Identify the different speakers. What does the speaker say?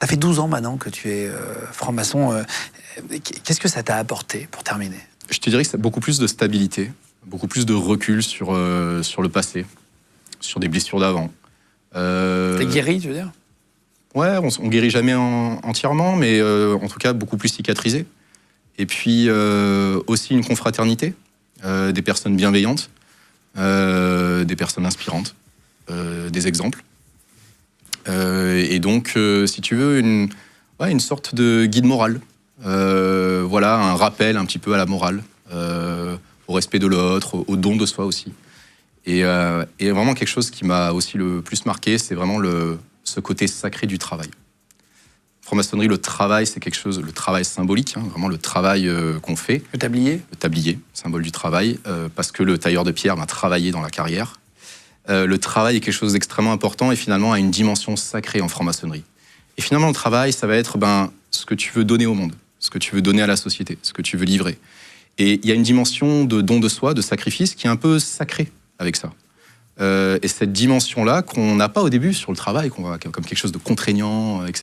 Speaker 1: Ça fait 12 ans maintenant que tu es franc-maçon. Qu'est-ce que ça t'a apporté, pour terminer?
Speaker 2: Je te dirais que c'est beaucoup plus de stabilité, beaucoup plus de recul sur le passé, sur des blessures d'avant.
Speaker 1: T'es guéri, tu veux dire?
Speaker 2: Ouais, on guérit jamais entièrement, mais en tout cas beaucoup plus cicatrisé. Et puis aussi une confraternité, des personnes bienveillantes, des personnes inspirantes, des exemples. Et donc, si tu veux, une sorte de guide moral. Voilà, un rappel un petit peu à la morale, au respect de l'autre, au don de soi aussi. Et vraiment quelque chose qui m'a aussi le plus marqué, c'est vraiment ce côté sacré du travail. Franc-maçonnerie, le travail, c'est quelque chose, le travail symbolique, hein, vraiment le travail qu'on fait.
Speaker 1: Le tablier?
Speaker 2: Le tablier, symbole du travail, parce que le tailleur de pierre va travailler dans la carrière. Le travail est quelque chose d'extrêmement important et finalement a une dimension sacrée en franc-maçonnerie. Et finalement, le travail, ça va être ce que tu veux donner au monde, ce que tu veux donner à la société, ce que tu veux livrer. Et il y a une dimension de don de soi, de sacrifice, qui est un peu sacrée avec ça. Et cette dimension-là, qu'on n'a pas au début sur le travail, qu'on voit comme quelque chose de contraignant, etc.